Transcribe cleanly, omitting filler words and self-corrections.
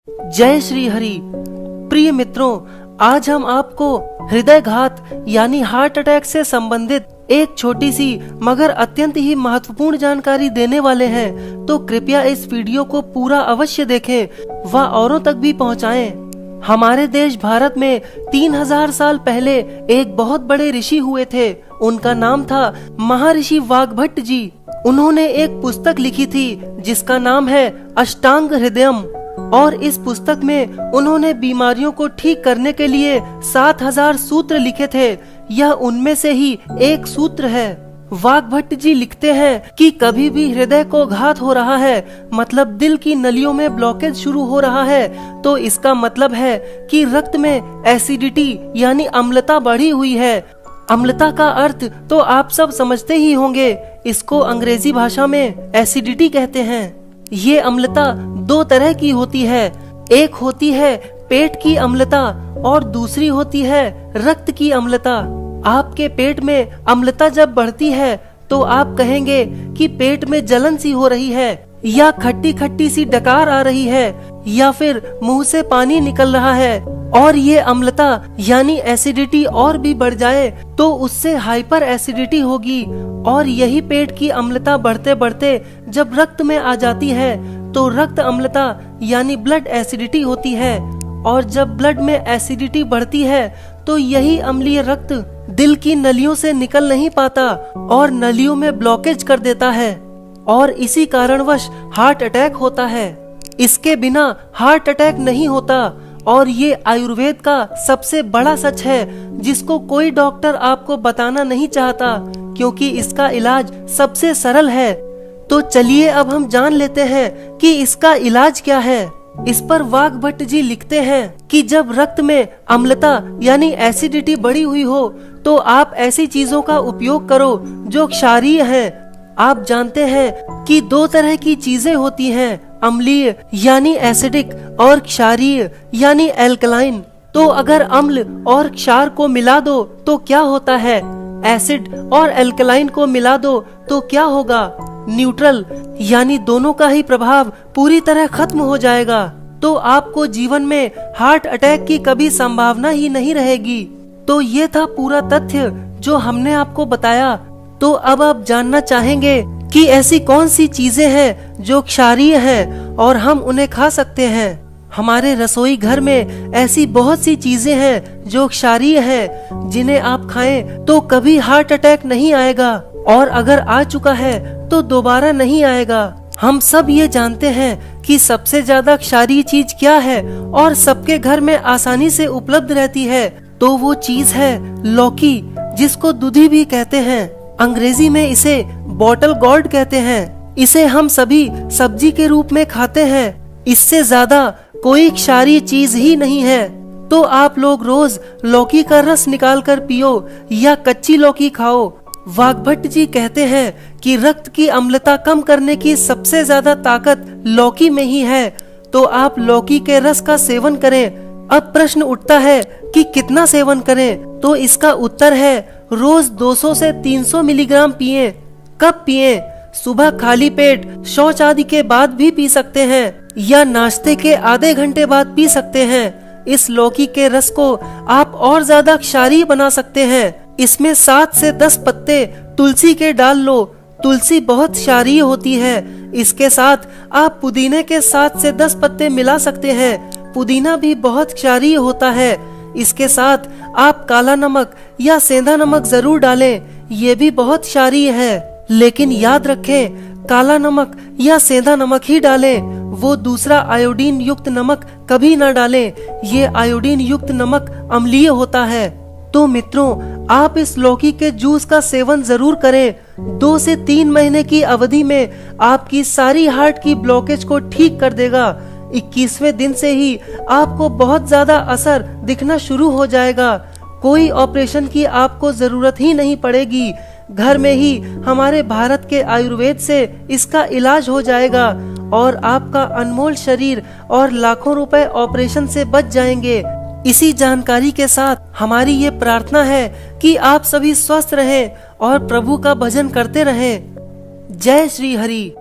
जय श्री हरि। प्रिय मित्रों, आज हम आपको हृदयघात यानी हार्ट अटैक से संबंधित एक छोटी सी मगर अत्यंत ही महत्वपूर्ण जानकारी देने वाले हैं, तो कृपया इस वीडियो को पूरा अवश्य देखें व औरों तक भी पहुंचाएं। हमारे देश भारत में 3000 साल पहले एक बहुत बड़े ऋषि हुए थे। उनका नाम था महर्षि वाग्भट जी। उन्होंने एक पुस्तक लिखी थी जिसका नाम है अष्टांग हृदयम, और इस पुस्तक में उन्होंने बीमारियों को ठीक करने के लिए 7000 सूत्र लिखे थे। यह उनमें से ही एक सूत्र है। वाग्भट जी लिखते हैं कि कभी भी हृदय को घात हो रहा है, मतलब दिल की नलियों में ब्लॉकेज शुरू हो रहा है, तो इसका मतलब है कि रक्त में एसिडिटी यानी अम्लता बढ़ी हुई है। अम्लता का अर्थ तो आप सब समझते ही होंगे। इसको अंग्रेजी भाषा में एसिडिटी कहते हैं। ये अम्लता दो तरह की होती है। एक होती है पेट की अम्लता और दूसरी होती है रक्त की अम्लता। आपके पेट में अम्लता जब बढ़ती है तो आप कहेंगे कि पेट में जलन सी हो रही है, या खट्टी खट्टी सी डकार आ रही है, या फिर मुंह से पानी निकल रहा है। और ये अम्लता यानी एसिडिटी और भी बढ़ जाए तो उससे हाइपर एसिडिटी होगी। और यही पेट की अम्लता बढ़ते बढ़ते जब रक्त में आ जाती है तो रक्त अम्लता यानी ब्लड एसिडिटी होती है। और जब ब्लड में एसिडिटी बढ़ती है तो यही अम्लीय रक्त दिल की नलियों से निकल नहीं पाता और नलियों में ब्लॉकेज कर देता है, और इसी कारणवश हार्ट अटैक होता है। इसके बिना हार्ट अटैक नहीं होता, और ये आयुर्वेद का सबसे बड़ा सच है जिसको कोई डॉक्टर आपको बताना नहीं चाहता, क्योंकि इसका इलाज सबसे सरल है। तो चलिए अब हम जान लेते हैं कि इसका इलाज क्या है। इस पर वाग्भट जी लिखते हैं कि जब रक्त में अम्लता यानी एसिडिटी बढ़ी हुई हो तो आप ऐसी चीजों का उपयोग करो जो क्षारीय हैं। आप जानते हैं कि दो तरह की चीजें होती हैं, अम्लीय यानी एसिडिक और क्षारीय यानी एल्कलाइन। तो अगर अम्ल और क्षार को मिला दो तो क्या होता है? एसिड और एल्कलाइन को मिला दो तो क्या होगा? न्यूट्रल, यानी दोनों का ही प्रभाव पूरी तरह खत्म हो जाएगा। तो आपको जीवन में हार्ट अटैक की कभी संभावना ही नहीं रहेगी। तो ये था पूरा तथ्य जो हमने आपको बताया। तो अब आप जानना चाहेंगे कि ऐसी कौन सी चीजें हैं जो क्षारीय हैं और हम उन्हें खा सकते हैं। हमारे रसोई घर में ऐसी बहुत सी चीजें हैं जो क्षारीय हैं, जिन्हें आप खाएं तो कभी हार्ट अटैक नहीं आएगा, और अगर आ चुका है तो दोबारा नहीं आएगा। हम सब ये जानते हैं कि सबसे ज्यादा क्षारीय चीज क्या है और सबके घर में आसानी से उपलब्ध रहती है। तो वो चीज है लौकी, जिसको दूधी भी कहते हैं। अंग्रेजी में इसे बॉटल गॉर्ड कहते हैं। इसे हम सभी सब्जी के रूप में खाते हैं। इससे ज्यादा कोई क्षारीय चीज ही नहीं है। तो आप लोग रोज लौकी का रस निकाल कर पियो या कच्ची लौकी खाओ। वाग्भट जी कहते हैं कि रक्त की अम्लता कम करने की सबसे ज्यादा ताकत लौकी में ही है। तो आप लौकी के रस का सेवन करें। अब प्रश्न उठता है कि कितना सेवन करें? तो इसका उत्तर है रोज 200 से 300 मिलीग्राम पिएं। कब पिएं? सुबह खाली पेट शौच आदि के बाद भी पी सकते हैं, या नाश्ते के आधे घंटे बाद पी सकते हैं। इस लौकी के रस को आप और ज्यादा क्षारीय बना सकते हैं। इसमें 7 से 10 पत्ते तुलसी के डाल लो। तुलसी बहुत क्षारीय होती है। इसके साथ आप पुदीने के 7 से 10 पत्ते मिला सकते हैं। पुदीना भी बहुत क्षारीय होता है। इसके साथ आप काला नमक या सेंधा नमक जरूर डालें, ये भी बहुत क्षारीय है। लेकिन याद रखें, काला नमक या सेंधा नमक ही डालें, वो दूसरा आयोडीन युक्त नमक कभी ना डालें। ये आयोडीन युक्त नमक अम्लीय होता है। तो मित्रों, आप इस लौकी के जूस का सेवन जरूर करें। 2 से 3 महीने की अवधि में आपकी सारी हार्ट की ब्लॉकेज को ठीक कर देगा। 21वें दिन से ही आपको बहुत ज्यादा असर दिखना शुरू हो जाएगा। कोई ऑपरेशन की आपको जरूरत ही नहीं पड़ेगी। घर में ही हमारे भारत के आयुर्वेद से इसका इलाज हो जाएगा, और आपका अनमोल शरीर और लाखों रुपए ऑपरेशन से बच जाएंगे। इसी जानकारी के साथ हमारी ये प्रार्थना है कि आप सभी स्वस्थ रहें और प्रभु का भजन करते रहें। जय श्री हरि।